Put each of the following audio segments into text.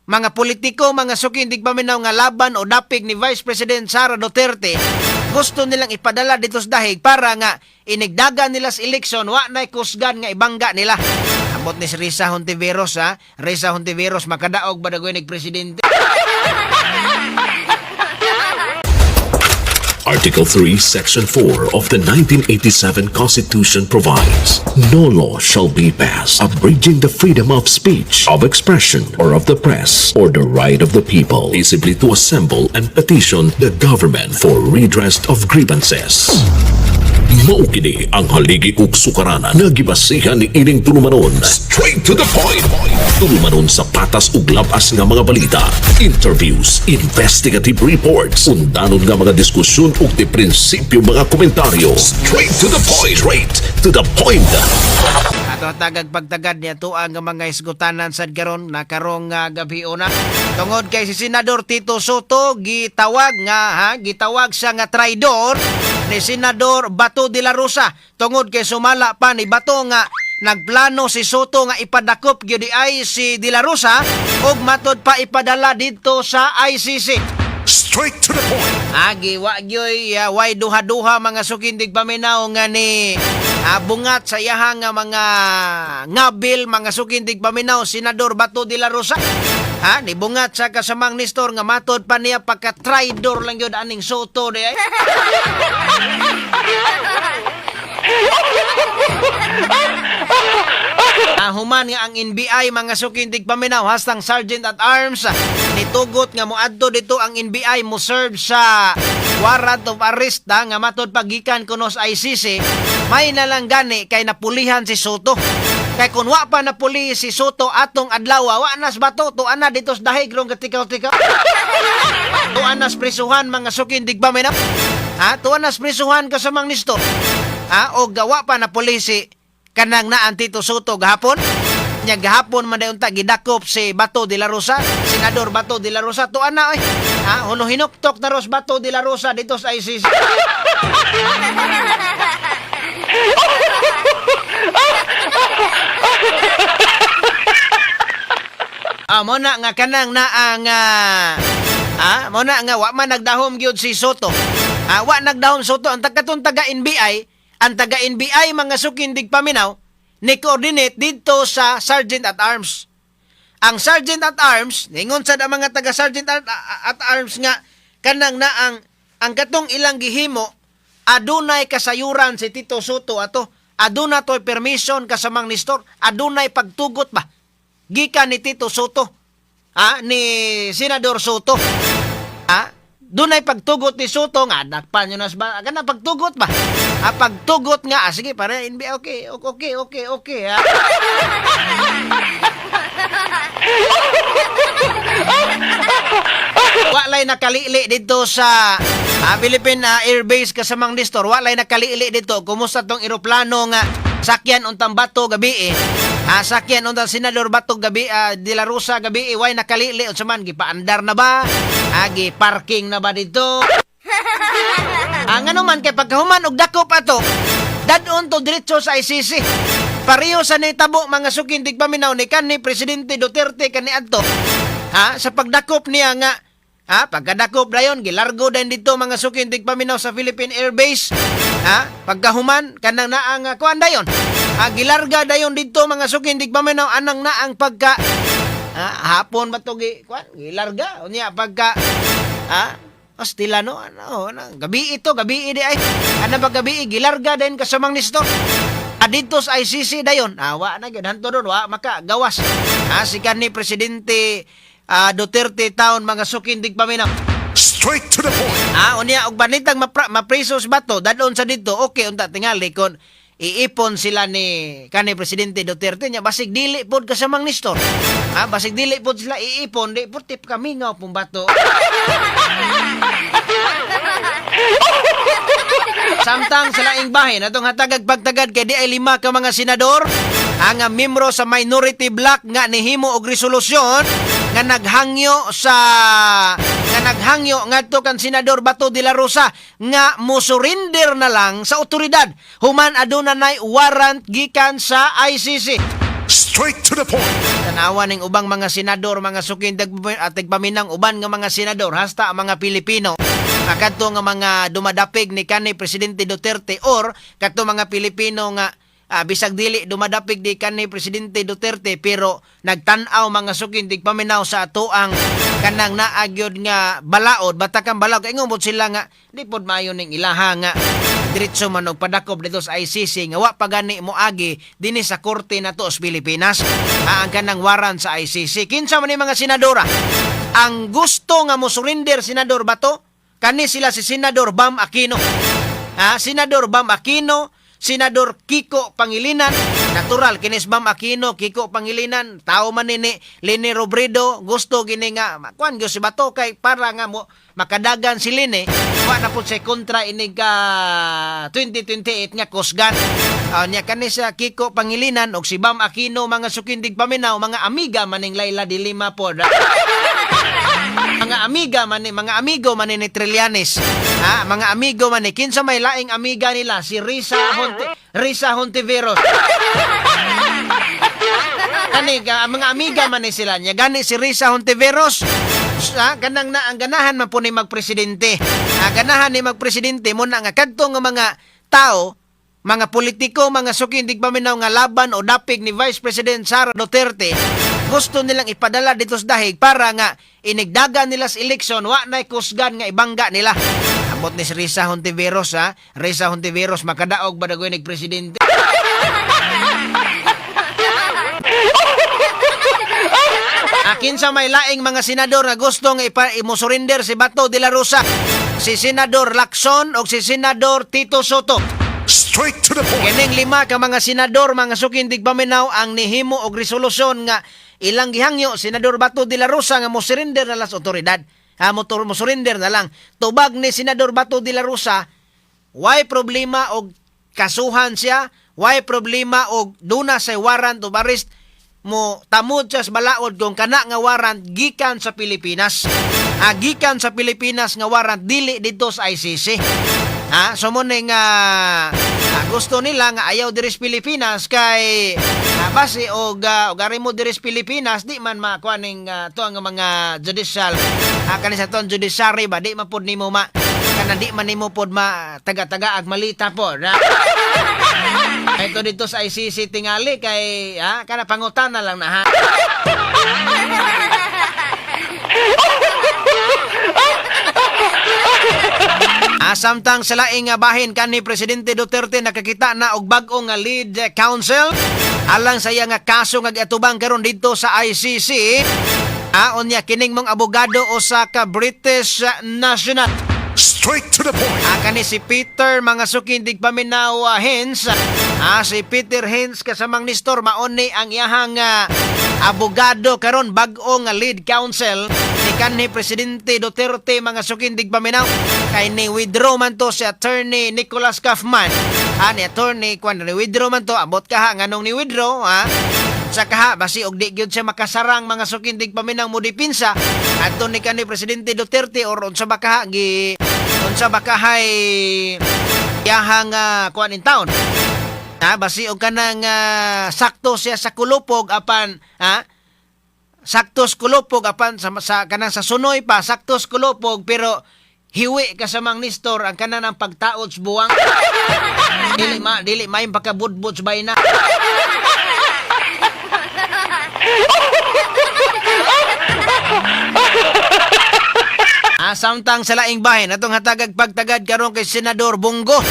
mga politiko, mga sukindig paminaw nga laban o dapig ni Vice President Sara Duterte, gusto nilang ipadala dito sa dahig para nga inigdagan nila sa eleksyon, wa na'y kusgan nga ibangga nila. Amot ni si Risa Hontiveros, ha? Risa Hontiveros, makadaog ba dagoy nagpresidente? Article 3, Section 4 of the 1987 Constitution provides, no law shall be passed abridging the freedom of speech, of expression, or of the press, or the right of the people peaceably to assemble and petition the government for redress of grievances. Maukini ang haligi ug sukaranan nga gibasihan ni ining tulumanon. Straight to the point. Tulumanon sa patas ug labas nga mga balita, interviews, investigative reports, undanon nga mga diskusyon ug di prinsipyo mga komentaryo. Straight to the point. Straight to the point. Ato tagag pagtagad niya to ang mga isgutanan sad karon nakarong gabi una. Tungod kay si Senador Tito Soto gitawag siya nga traidor ni Senador Bato de la Rosa. Tungod kay sumala pa ni Bato nga nagplano si Soto nga ipadakop gyud ay si de la Rosa ug matod pa ipadala dito sa ICC. Straight to the point. Agi wa gyoy way duha-duha mga sukindig paminaw nga ni bungat sa iyaha nga mga ngabil mga sukindig paminaw Senador Bato de la Rosa. Ni bungat sa kasamang Nestor nga matod pa niya pagka-traidor lang yun aning Soto di ay. Human nga ang NBI mga sukindig paminaw hastang Sergeant at Arms nitugot nga moadto dito ang NBI mo serve sa warrant of arrest nga matod pagikan kuno sa ICC. May nalang gani kay napulihan si Soto. Kay kung wa pa napuli si Soto atong adlaw, wa nas Bato tuan na dito sa dahig rong katikaw-tikaw. Tuan nas prisuhan mga sukindig paminaw. Tuan nas prisuhan kasamang Nestor. O gawa pa napuli si kanang naan Tito Soto gahapon. Nya gahapon man dayon ta gidakop si Bato de la Rosa, Senador Bato de la Rosa tuan na oy. Huno hinuktok na Ros Bato de la Rosa dito sa ICC. Mo na nga kanang naang mo na nga wa man nagdahom gyud si Soto. Wa nagdahom Soto ang tagatong taga NBI. Ang taga NBI mga sukindig paminaw ni coordinate dito sa Sergeant at Arms. Ang Sergeant at Arms, ningon sa mga taga Sergeant at Arms nga kanang na ang katong ilang gihimo adunay kasayuran si Tito Soto ato. Aduna to'y permission kasamang Nestor. Adunay pagtugot ba? Gikan ni Tito Soto. Ni Senador Soto. Dunay pagtugot ni Soto nga dakpan nyo nas ba? Kana pagtugot ba? Pagtugot nga sige para okay. Walay nakalili dito sa Philippine Air Base kasamang Nestor. Walay nakalili dito. Kumusta tong eroplano nga sakyan untang Bato gabi sakyan untang Senador Bato gabi de la Rosa gabi way nakalili unsa man gipaandar na ba? Agi parking na ba dito? Ngano man kay pagkahuman og dakop ato dadon to diretso sa ICC. Pareho sa nitabo mga sukindig paminaw ni kanhi Presidente Duterte kani adto. Sa pagdakop niya nga pagkadakop dayon gilargo din dito mga sukindig paminaw sa Philippine Air Base. Pagkahuman kanang naang kuan dayon. Gilarga dayon dito mga sukindig paminaw anang naang pagka hapon ba to gilarga unya pagka Astila no gabi di ay ana ba gabi gilarga din kasamang Nestor dito sa ICC dayon wa na gyud hanto don wa maka gawas si kanhi Presidente Duterte taon mga sukindig paminaw. Straight to the point. Unya og banitang mapresos Bato dadon sa dito okay unta tingali kon iipon sila ni kanhi Presidente Duterte nya basig dili pod kasamang Nestor. Basig dili pod sila iipon di putip kami nga pong Bato. Samtang sa laing bahin atong hatagag pagtagad kay di ay 5 ka mga senador ang membro sa minority bloc nga nihimo og resolusyon nga naghangyo ngadto kan Senador Bato de la Rosa nga mo-surrender na lang sa otoridad human aduna nay warrant gikan sa ICC. Straight to the point. Tanawa ning ubang mga senador, mga sukin at tigpaminang uban nga mga senador, hasta ang mga Pilipino. Kadto nga mga dumadapig ni kanhi Presidente Duterte or kadto mga Pilipino nga bisag dili dumadapig di kanhi Presidente Duterte pero nagtan-aw mga sukin tigpaminaw sa atoang kanang naagyod nga balaod, batakang balaod kay ngumot sila nga di pod maayo ning ilaha nga diretso man og padakob dito sa ICC nga wa pa gani moagi dinhi sa korte nato sa Pilipinas. Ang kanang waran sa ICC. Kinsa man ni mga senadora ang gusto nga mo surrender Senador Bato? Kani sila si Senador Bam Aquino. Senador Bam Aquino, Senador Kiko Pangilinan, natural kinis Bam Aquino, Kiko Pangilinan, tao man ni Leni Robredo, gusto gini nga kuan gyud si Bato kay para nga mo makadagan si Leni, wa na pud sa kontra inig ka 2028 nga kusgan. Nya kani sa Kiko Pangilinan og si Bam Aquino, mga sukindig paminaw, mga amiga maning Laila de Lima pod. Mga amigo man ni Trillanes. Mga amigo man ni kinsa may laing amiga nila si Risa Hontiveros. Kani mga amiga man ni sila nya gani si Risa Hontiveros. Kanang na ang ganahan man po ni magpresidente. Ganahan ni magpresidente mo na nga kadto nga mga tao, mga politiko, mga sukindig paminaw nga laban o dapig ni Vice President Sara Duterte, gusto nilang ipadala dito sa dahig para nga inigdagan nila sa eleksyon, wa na'y kusgan nga ibangga nila. Amot ni si Risa Hontiveros, Risa Hontiveros, makadaog ba dagoy nagpresidente? Kinsa may laing mga senador nga gusto nga imusurrender si Bato de la Rosa, si Senador Lacson o si Senador Tito Soto. Straight to the point. Kining 5 ka mga senador, mga sukindig paminaw ang nihimo og resolusyon nga ilang gihangyo Senador Bato de la Rosa nga mo surrender na lang sa otoridad. Mo surrender na lang. Tubag ni Senador Bato de la Rosa, why problema og kasuhan siya, why problema og duna sa warrant of arrest, mo tamod siya sa balaod kung kana nga warrant gikan sa Pilipinas. Gikan sa Pilipinas nga warrant dili dito sa ICC. So mo nga gusto nila nga ayaw diri sa Pilipinas kay base og ari mo diri sa Pilipinas di man makuha ning to ang mga judicial kani sa ton judiciary ba di man pod nimo kana di man nimo pod taga-taga ag malita pod. Ito dito sa ICC tingali kay kana pangutana lang na samtang sa laing bahin kanhi Presidente Duterte nakakita na og bag-o nga lead counsel alang sa iya nga kaso nga giatubang karon dito sa ICC. Unya kining mong abogado usa ka British national. Straight to the point. Kani si Peter mga sukindig paminaw Hens. Si Peter Hens kasamang Nestor mauni ang iyahang abogado karon bag-o nga lead counsel ni kanhi Presidente Duterte, mga sukindig paminaw kay ni withdraw man to si attorney Nicholas Kaufman. Ni attorney kwan ni withdraw man to abot kaha nganong ni withdraw sa kaha basi og di gyud siya makasarang, mga sukindig paminaw mo dipinsa adto ni kanhi Presidente Duterte or unsa ba kahay yahang kuan in town. Basi og kanang sakto siya sa kulupog apan saktos kulupog apan sa kanang sa sunoy pa saktos kulupog pero hiwi kasamang Nestor ang kanang pagtaod sa buwang. dili may pagkabudbud sa bayna. Samtang sa laing bahin atong hatagag pagtagad karon kay Senador Bongo.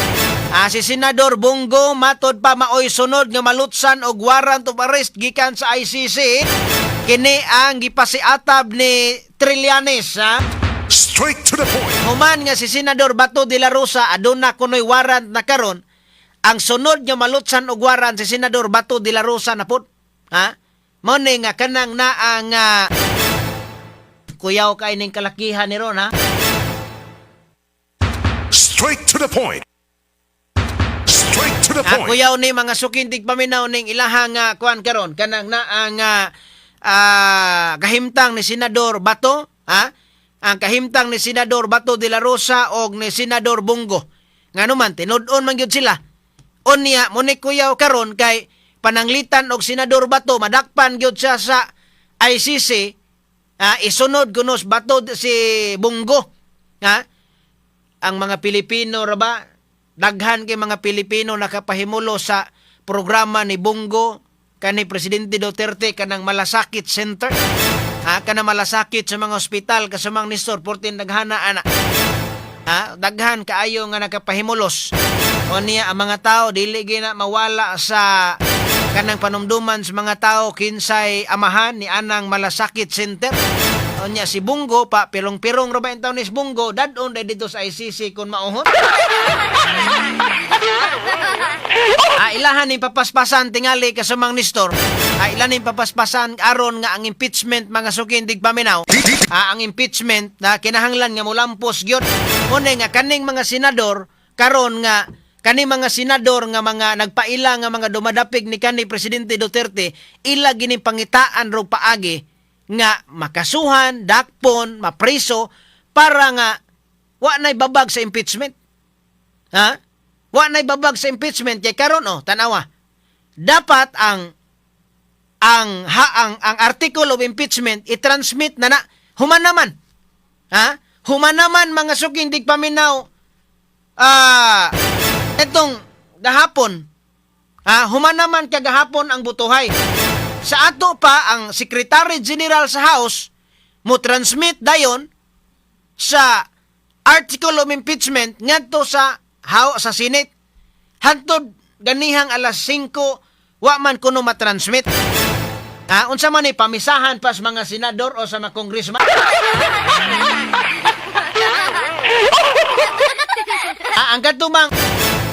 Si Senador Bongo matod pa maoy sunod nga malutsan og warrant of arrest gikan sa ICC. Kini ang gipasiatab ni Trillanes. Straight to the point. Human nga si Senador Bato de la Rosa aduna kunoy warrant na karon, ang sunod nga malutsan og warrant si Senador Bato de la Rosa na pud. Mo ni nga kanang na ang kuyaw kay ning kalakihan ni ron Straight to the point. Straight to the point. Kuyaw ni mga sukindig paminaw ning ilahang kuan karon kanang na ang kahimtang ni Senador Bato, ang kahimtang ni Senador Bato de la Rosa o ni Senador Bongo. Ngano man tinud-on man gyud sila. Unya mo ni kuyaw karon kay pananglitan og Senador Bato, madakpan gyud siya sa ICC, isunod kunos Bato si Bungo. Ang mga Pilipino ra ba, daghan kay mga Pilipino nakapahimulo sa programa ni Bungo kani Presidente Duterte kanang malasakit center. Kanang malasakit sa mga ospital kasamang Nestor, portin daghana ana. Daghan kaayo nga nakapahimulos. O niya ang mga tao dili gina mawala sa kanang panumduman sa mga tao kinsay amahan ni anang malasakit center. O niya si Bungo pa pirong-pirong ra ba in taon ni Bungo dadon dito sa ICC kun mauhon. Ilahan ni papaspasan tingali kasamang Nestor. Ilan ni papaspasan aron nga ang impeachment mga sukindig paminaw. Ang impeachment na kinahanglan nga mulampos gyud. Muna nga kaning mga senador karon nga kani mga senador nga mga nagpaila nga mga dumadapig ni kani Presidente Duterte, ila gini pangitaan ro paagi nga makasuhan, dakpon, mapriso para nga wa nay babag sa impeachment. Wa nay babag sa impeachment kay karon tanawa. Dapat ang article of impeachment i-transmit na human naman. Human naman mga suking digpaminaw. Etong gahapon. Human naman kagahapon ang butuhay. Sa ato pa ang Secretary General sa House mo transmit dayon sa article of impeachment ngadto sa Senate. Hantod ganihang alas 5 wa man kuno matransmit. Unsa man ni pamisahan pas mga senador o sa mga congressman? Ang katubang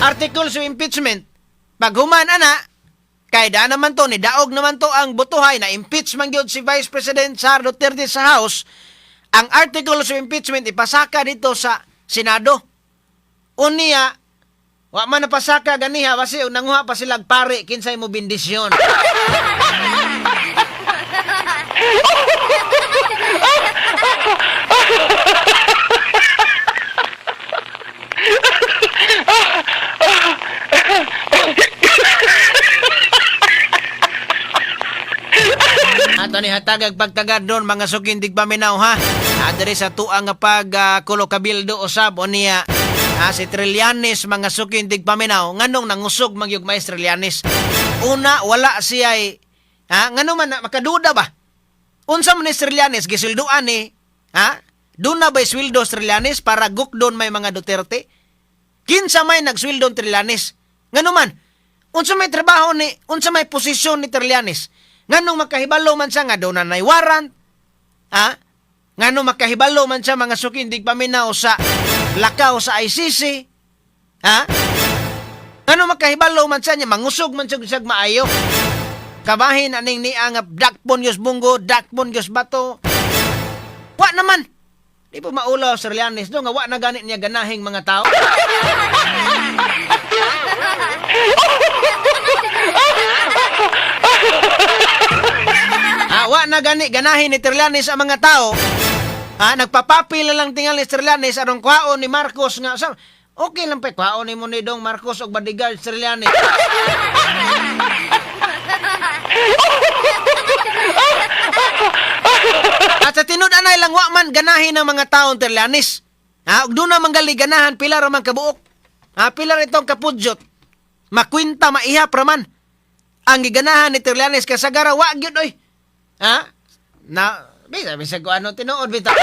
articles of impeachment, pag human ana, kay da naman to, ni daog naman to ang butuhay na impeach man gyud si Vice President Sara Duterte sa House, ang articles of impeachment ipasaka dito sa Senado. Unya, wa man napasaka ganiha kasi nanguha pa sila pare kinsay mo bendisyon. Ato ni hatagag pagtagad doon mga sukindig paminaw Adere sa tuang nga kulo kabildo usab o niya si Trillanes mga sukindig paminaw nganong nangusog magyug mais Trillanes. Una wala siya nganong man makaduda ba? Unsa man ni Trillanes gisilduan ni doon na ba'y sweldo Trillanes para gukdon may mga Duterte? Kinsa may nagswildon Trillanes? Ngano man? Unsa may trabaho ni, unsa may posisyon ni Trillanes? Nganong makahibalo man siya nga doon na nay warrant? Nganong makahibalo man siya mga sukindig paminaw sa lakaw sa ICC? Nganong makahibalo man siya niya mangusog man siya maayo? Kabahin aning ni ang dakpon yos Bungo, dakpon yos Bato. Wa naman. Di po maulaw sa Trillanes do nga wa na ganit niya ganahing mga tao. Wa na ganahin ni Trillanes ang mga tao. Nagpapapil na lang tingal ni Trillanes arong kwaon ni Marcos nga. Okay lang pa kwaon ni mo ni Dong Marcos og bodyguard Trillanes. At sa tinud anay lang wa man ganahin ng mga taong Trillanes. Ug doon na manggali ganahan pila ra man kabuok. Pila itong kapudyot. Makwinta maihap ra man. Ang giganahan ni Trillanes kasagara wa gyud oy. Bisa ko ano tinuod bitaw.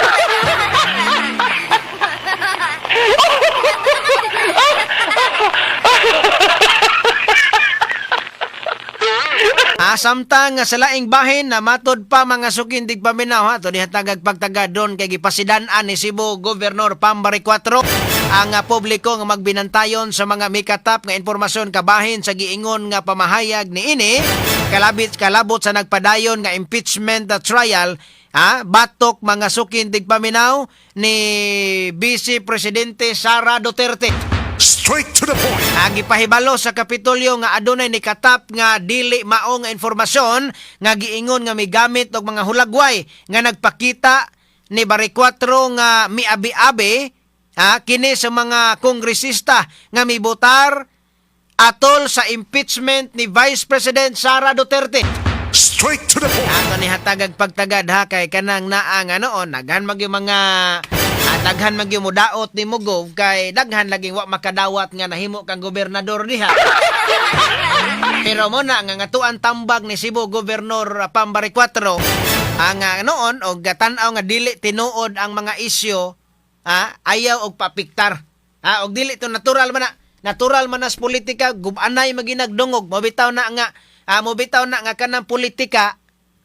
Samtang sa laing bahin na matod pa mga sukindig paminaw to dihatagag pagtagad doon kay gipasidan-an ni Cebu Governor Pambari 4 ang publiko nga magbinantayon sa mga mikatap nga informasyon kabahin sa giingon nga pamahayag ni ini kalabot sa nagpadayon nga impeachment trial batok mga sukindig paminaw ni Vice Presidente Sara Duterte. Straight to the point. Gipahibalo sa Kapitolyo nga adunay ni katap nga dili mao nga informasyon nga giingon nga migamit og mga hulagway nga nagpakita ni Bari 4 nga miabi-abi kini sa mga kongresista nga mibotar atol sa impeachment ni Vice President Sara Duterte. Straight to the point. Ato ni hatagag pagtagad ha kay kanang naang daghan mag yung mga daghan mag yung mudaot ni Mugov kay daghan laging wa makadawat nga nahimo kang gobernador diha. Pero mo na nga ngatuan tambag ni Cebu Gobernador Pambari 4 ang noon og tan-aw nga dili tinuod ang mga isyu ayaw og papiktar. Og dili to natural man na sa politika gubanay maginagdungog mobitaw na nga kanang politika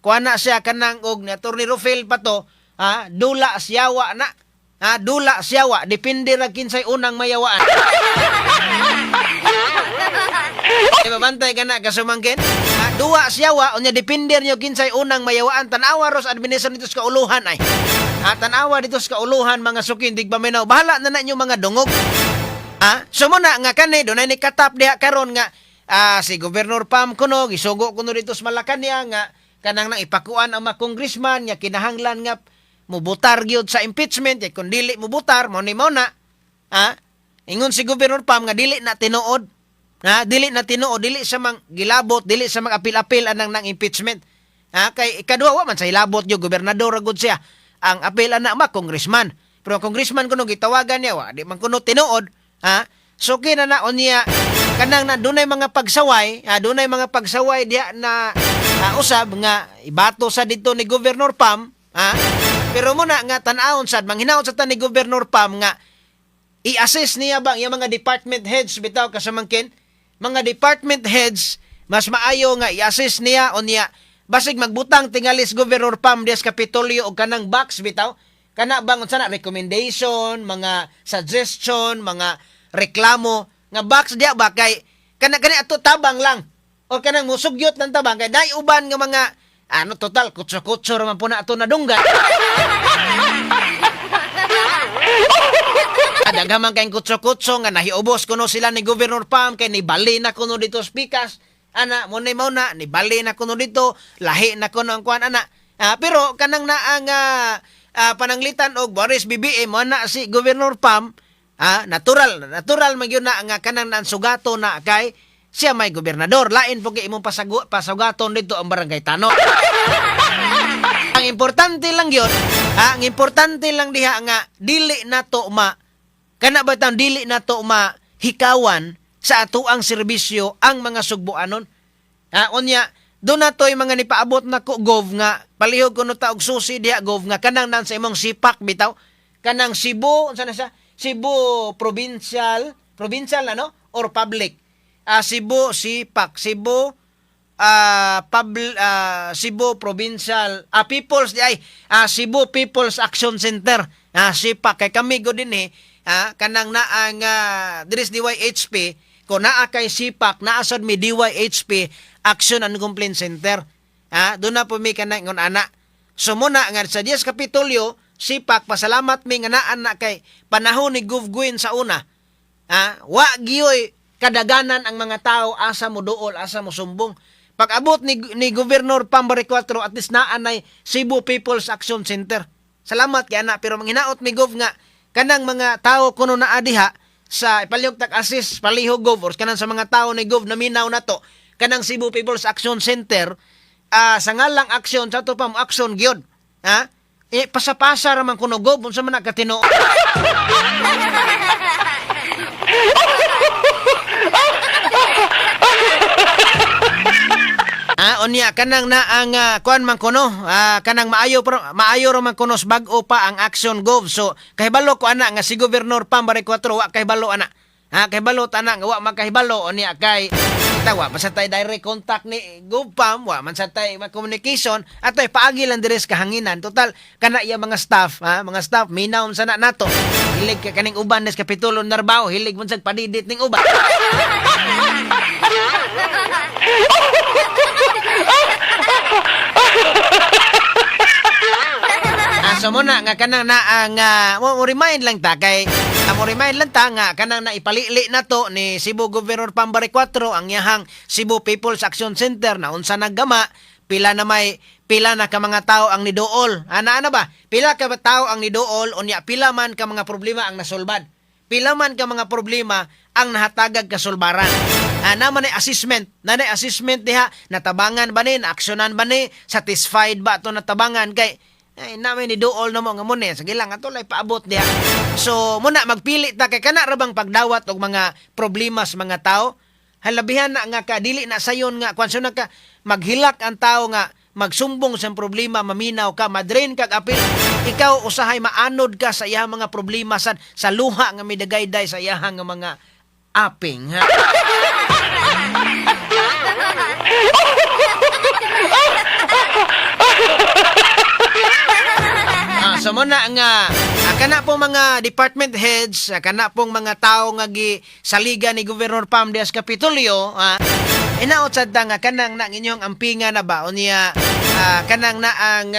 kuha na siya kanang og ni Atty. Rufel pa to dula siyawa na dula siyawa depende ra kinsay unang mayawaan. Ibabantay ka na kasumangkin duwa siyawa unya depende nyo kinsay unang mayawaan tanawa ros administrasyon dito sa kauluhan ay tanawa dito sa kauluhan mga sukin digpaminaw bahala na nyo mga dungog. So muna nga kanay doon ay nikatap diha karon nga si Gobernador Pam kuno gisugo kuno dito sa Malacanang nga kanang nang ipakuan ang mga congressman nga kinahanglan nga mubutar gyud sa impeachment kung dili mubutar mo ni mo na ingon si Gobernador Pam nga dili na tinuod dili na tinuod dili sa mang gilabot dili sa mga apil-apil anang nang impeachment kay ikaduha wa man sa hilabot yo gobernador gud siya ang apil ana ma congressman pero ang congressman kuno gitawagan niya wa di man kuno tinuod so kinanaon niya kanang na dunay mga pagsaway diya na usab nga ibato sa dito ni Gobernador Pam pero muna nga tan-awon sad manghinaot sa tan ni Gobernador Pam nga i-assess niya bang yung mga department heads bitaw kasamangkin mga department heads mas maayo nga i-assess niya o niya basig magbutang tingalis Gobernador Pam des Kapitolyo o kanang box bitaw kana bang unsa na recommendation mga suggestion mga reklamo nga box diya ba kay kana ato tabang lang o kanang musugyot ng tabang kay dai uban nga mga total kutso-kutso raman po na ato nadunggan. Daghaman kayong kutso-kutso nga nahiubos kuno sila ni Gobernador Pam kay nibali na kuno dito speakers mo na nibali na kuno dito lahi na kuno ang kuan pero kanang naang pananglitan og Boris BBM mo na si Gobernador Pam natural man yun na nga kanang nansugato na kay siya may gobernador lain po kay imong pasugaton dito ang barangay Tanod. Ang importante lang yun ang importante lang diha nga dili nato kana ba tang dili nato hikawan sa atuang serbisyo ang mga sugbuanon. Unya do natoy mga nipaabot na ko gov nga palihog kuno ta og susi diha gov nga kanang nan sa imong sipak bitaw kanang Cebu unsa na siya Cebu provincial or public Cebu sipak Cebu Cebu provincial People's Cebu People's Action Center sipak kay kami go din kanang naang diris DYHP ko naa kay sipak naa sad mi DYHP Action and Complaint Center do na po mi kanang ngon ana so muna nga sa 10 Kapitolyo sipak pasalamat mi nga naan na kay panahon ni Gov Gwyn sa una wa giyoy kadaganan ang mga tao asa mo duol asa mo sumbong pag abot ni Gobernador Pambari 4 at least naan ay Cebu People's Action Center salamat kay ana pero manghinaot mi Gov nga kanang mga tao kuno naa diha sa ipalihog tak assist palihog Gov or kanang sa mga tao ni Gov na minaw nato kanang Cebu People's Action Center sa ngalang aksyon sa to pam action gyud pasapasa raman kuno Gov unsa man nakatino. Unya kanang naang kuan man kuno kanang maayo raman kuno bag-o pa ang action Gov so kahibalo ko ana nga si Gobernador Pambari 4 wa kahibalo ana kahibalo ana nga wa makahibalo unya kay wa man sa tay direct contact ni Gov Pam wa man sa tay communication atoy paagi lang dires kahanginan total kana iya mga staff minaw sa nato hilig kaning uban des Kapitulo Narbaho hilig man sa padidit ning uban. So muna nga kanang naang mo remind lang ta kay nga kanang naipalili na to ni Cebu Gobernador Pambari 4 ang yahang Cebu People's Action Center na unsa naggama pila na ka mga tao ang niduol ana ba pila ka tao ang niduol unya pila man ka mga problema ang nasolbad pila man ka mga problema ang nahatagag kasulbaran Naman ay assessment. Nanay assessment diha, natabangan ba ni, naaksyonan ba ni, satisfied ba ito natabangan kay ay namin ni duol na mo nga mo ni. Sige lang, ato lay paabot diha. So, muna magpili ta kay kana ra bang pagdawat og mga problema sa mga tao. Halabihan na nga ka, dili na sayon nga, kung na ka, maghilak ang tao nga, magsumbong sa problema, maminaw ka, madrain kag apil. Ikaw usahay maanod ka sa iyang mga problema sa luha nga midagayday sa iyang nga mga aping. Ha? So muna nga kana pong mga department heads, kana pong mga tao nga saliga ni Governor Pam Diaz Capitolio, inaot sad nga kanang na inyong ampinga na ba o niya kanang na ang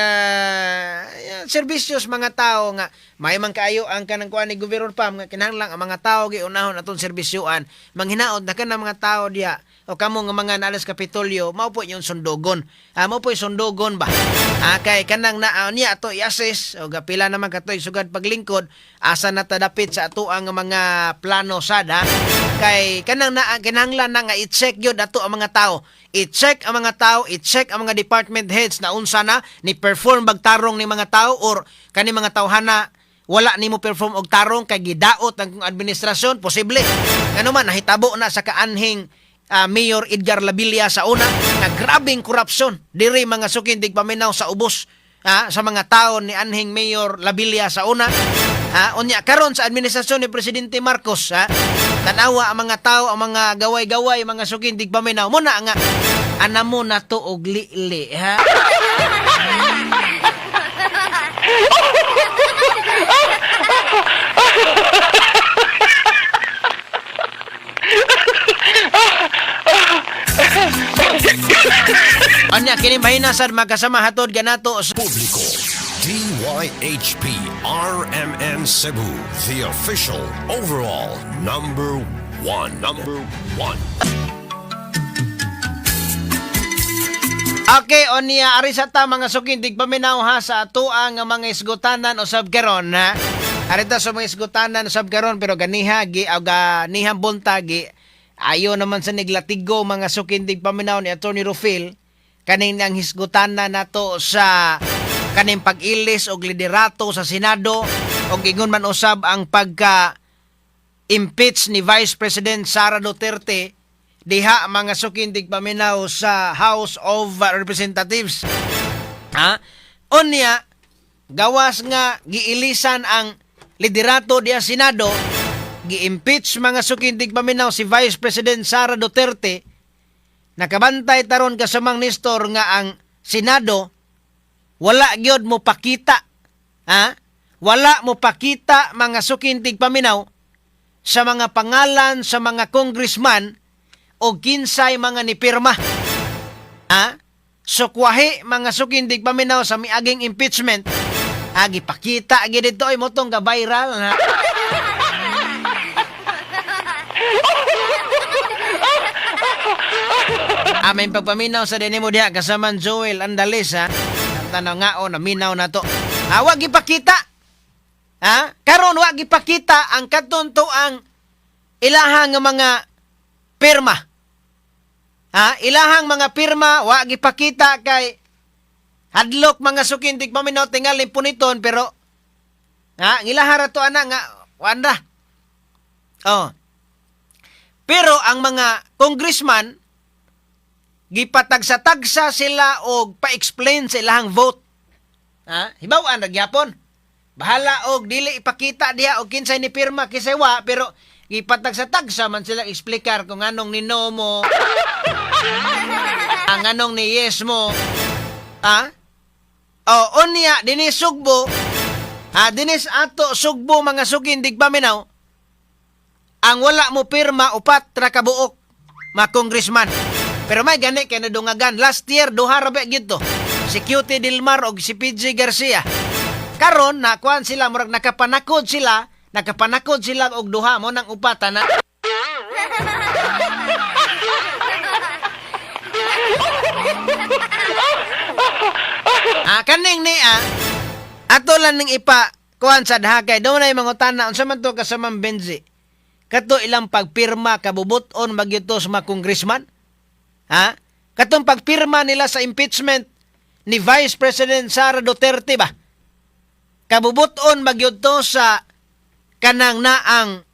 serbisyos mga tao nga may man kaayo ang kanang kuan ni Governor Pam nga kinahanglan ang mga tao giunahon aton serbisyoan manghinaot na kanang mga tao diya o kamo nga mga nalas Kapitolyo mao po yung sundogon. Mao po yung sundogon ba? Kay kanang na niya ato i-assess o gapila naman katoy sugad paglingkod asa na tadapit sa ato ang mga plano sad ha. Kay kanang na kinahanglan na nga i-check gyud ato ang mga tao. I-check ang mga tao, i-check ang mga department heads na unsa na ni perform bagtarong ni mga tao or kani mga tawhana wala nimo perform og tarong kay gidaot ang administrasyon posible. Ano man nahitabo na sa kaanhing Mayor Edgar Labilia sa una na grabing korupsyon diri mga sukindig paminaw sa ubos sa mga tao ni anhing Mayor Labilia sa una. Unya karon sa administrasyon ni Presidente Marcos tanawa ang mga tao ang mga gaway-gaway mga sukindig paminaw muna nga anamo na to og liili ha. Anya kini mahinasan magkasama hatod ganato sa Publiko. DYHP RMN Cebu, the official overall number one. Okay, onya arisata mga sukindig paminaw ha sa atuang mga isgutanan usab karon ha. Arita sa mga isgutanan usab karon pero ganiha ganihang buntagi ayo naman sa niglatigo mga sukindig paminaw ni Attorney Rufil kaning ang hisgutanan nato sa kaning pag-ilis og liderato sa Senado og ingon man usab ang pagka-impeach ni Vice President Sara Duterte diha mga sukindig paminaw sa House of Representatives. Unya gawas nga giilisan ang liderato diha Senado, gi-impeach mga sukindig paminaw si Vice President Sara Duterte. Nakabantay taron kasamang Nestor nga ang Senado wala gyud mo pakita. Wala mo pakita mga sukintig paminaw sa mga pangalan sa mga congressman o kinsay mga nipirma. Sukwahi mga sukindig paminaw sa miaging impeachment. Gipakita gyud dito ay motong ga viral na. May pagpaminaw sa dinimo diha kasaman Joel Andalis ha. Ang tanaw nga o naminaw na to. Wa gipakita. Karon wa gipakita ang kadtong ang ilahang mga pirma. Ilahang mga pirma wa gipakita kay hadlok mga sukindig paminaw tingali puniton pero ngilahara to ana nga wanda. Pero ang mga congressman gipatagsa-tagsa sila og pa-explain sa ilahang vote. Hibaw-an ra gyapon. Bahala og dili ipakita diha og kinsay ni pirma kisay wa pero gipatagsa-tagsa man sila explicar kung anong ni no mo. Ang anong ni yes mo. Unya dinis Sugbo. Dinis ato Sugbo mga sukindig paminaw. Ang wala mo pirma upat ra ka buok mga congressman. Pero may gani kay nadungagan. Last year, duha rabi gito. Si Cutie Dilmar o si PJ Garcia. Karon, nakuan sila, murag nakapanakod sila og duha mo ng upatan na. Kaning ni ato lang ning ipa kuan sa dahagay. Daw na yung mga utana. Unsa man to kasamang Benzi. kato ilang pagpirma kabubuton magyuto sa mga congressman? Ha? Katong pagpirma nila sa impeachment ni Vice President Sara Duterte ba? Kabubuton magyuto sa kanang naang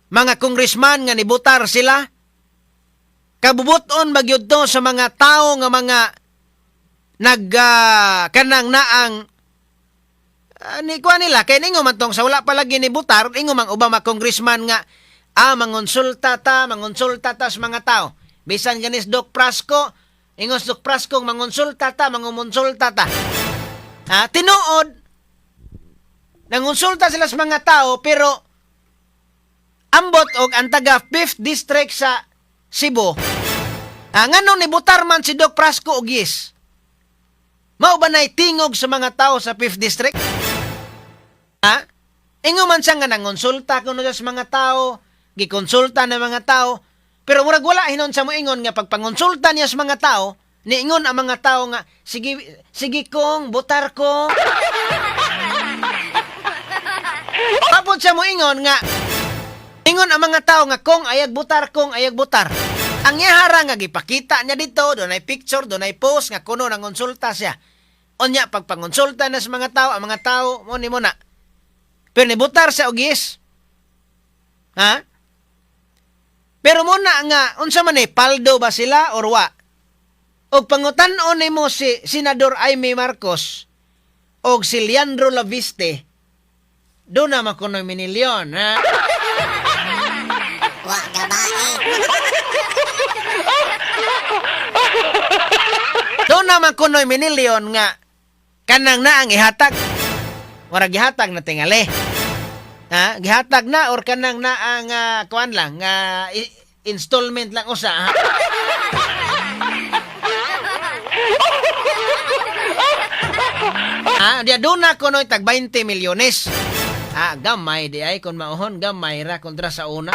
mga congressman nga nibutar sila? Kabubuton magyuto sa mga tao nga mga kanang naang ni kuha nila kay ningo man tong sa wala palagi ni butar ingo mang ubang mga congressman nga mangonsulta ta sa mga tao bisan ganis Doc Prasco ingos Doc Prasco mangonsulta ta tinuod nangonsulta sila sa mga tao pero ambot og ang taga 5th district sa Cebu ngano ni butar man si Doc Prasco og yes mao ba nay tingog sa mga tao sa 5th district? Ingo man siya nga nangonsulta kuno sa mga tao, gikonsulta ng mga tao, pero murag wala hinon sa moingon nga pagpangonsulta niya sa mga tao, niingon ang mga tao nga, sige kong, butar ko. Tapos siya moingon nga, ingon ang mga tao nga, kong ayag butar. Ang yahara nga gipakita niya dito, doon ay picture, doon ay post, nga kuno nangonsulta siya. Onya, pagpangonsulta na sa mga tao, muni mo na. Pero nibutar siya og yes. Pero muna nga, unsa man paldo ba sila or wa? Og pangutan-on mo si Senador Amy Marcos og si Leandro Laviste, doon na makunoy minilyon, ha? Wa gabae. Doon na makunoy minilyon nga kanang na ang ihatag. Wala gihatag na tingali. Gihatag na or kanang na ang kuan lang, installment lang usa. Dia doon na kunoy tag 20 milyones. Gamay di ay kung mauhon, gamay ra kontra sa una.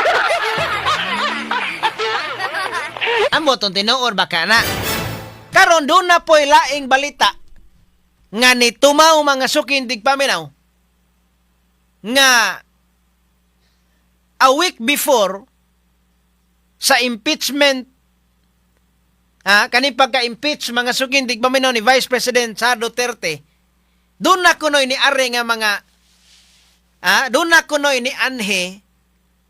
Amo tong tinuod baka na. Karon doon na po'y laing balita nga ni tumaw mga sukindig paminaw nga a week before sa impeachment kani pagka-impeach mga sukindig paminaw ni Vice President Sara Duterte, doon na kunoy ni are nga mga doon na kunoy ni anhe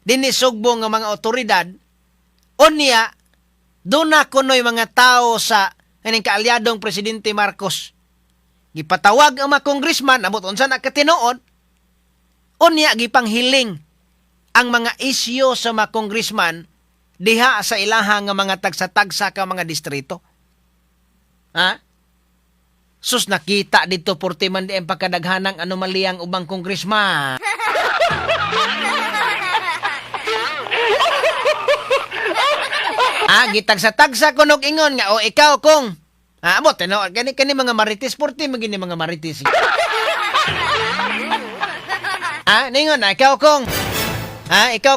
dinhi Sugbo nga mga otoridad unya doon na kunoy mga tao sa kaning kaalyadong Presidente Marcos. Gipatawag ang mga congressman, abot unsa na katinuod, unya gipanghiling ang mga isyu sa mga congressman diha sa ilaha nga mga tagsa-tagsa ka mga distrito. Sus nakita dito porti man di ang pagkadaghanang anomaliyang ubang congressman. Gitagsa-tagsa kunog ingon nga, ikaw kung abot, kani mga marites, porti magini mga marites. Ningon ikaw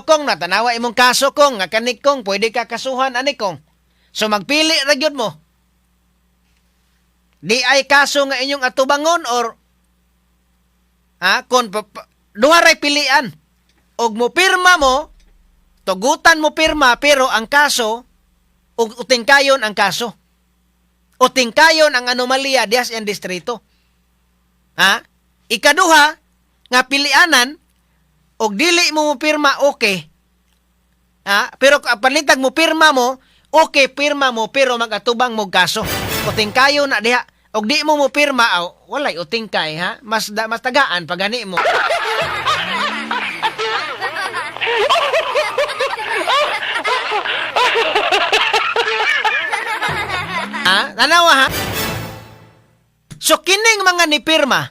kung natanawa imong kaso kung, nga kanik kung, pwede ka kasuhan, ani kung. So magpili ra gyud mo. Di ay kaso nga inyong atubangon or, kung duha ray pilian. Og mo pirma mo, tugutan mo pirma, pero ang kaso, utingkayon ang kaso. Utingkayon ang anomalya dias ang distrito. Ikaduha, nga pilianan, og dili mo pirma, okay. Pero panitag mo pirma mo, okay, pirma mo, pero magatubang mo kaso. Utingkayon na diha. Og di mo pirma, walay utingkay, Mas tagaan pag gani mo. Tanawa So kining mga nipirma,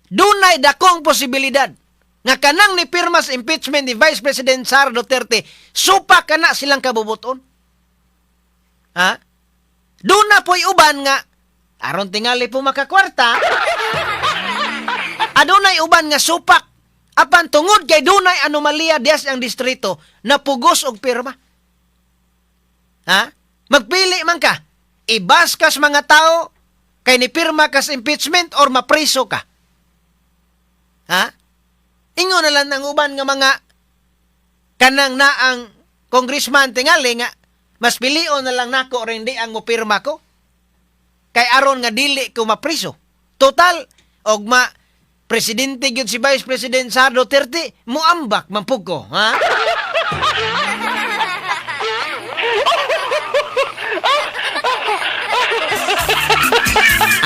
dunay dakong posibilidad nga kanang nipirma sa impeachment ni Vice President Sara Duterte, supa kana silang kabubuton. Doon na po'y uban nga, aron tingali po makakwarta, adunay uban nga supak, apan tungod kay dunay anomalya dias ang distrito, napugos og pirma. Magpili man ka, ibas kas mga tao, kay nipirma kas impeachment or mapriso ka. Ingon na lang ang uban nga mga kanang na ang congressman tingali nga mas pilion na lang nako rin di ang mupirma ko. Kay aron nga dili ko mapriso. Total, og presidente gyud si Vice President Sara Duterte, muambak mampug ko, ha?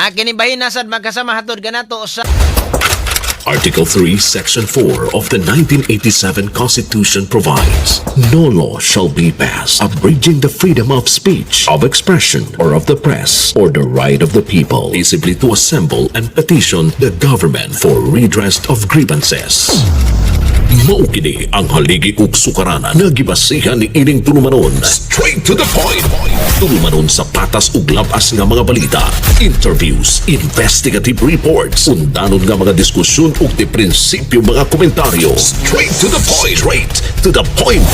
Kini bahin nasad magkasama hatod ganato sa Article 3, Section 4 of the 1987 Constitution provides, no law shall be passed abridging the freedom of speech, of expression, or of the press, or the right of the people peaceably to assemble and petition the government for redress of grievances. Maukini ang haligi ug sukaranan nga gibasihan ni ining tulumanon. Straight to the point. Tulumanon sa patas ug labas nga mga balita, interviews, investigative reports, undanon nga mga diskusyon ug de prinsipyo mga komentaryo. Straight to the point. Straight to the point.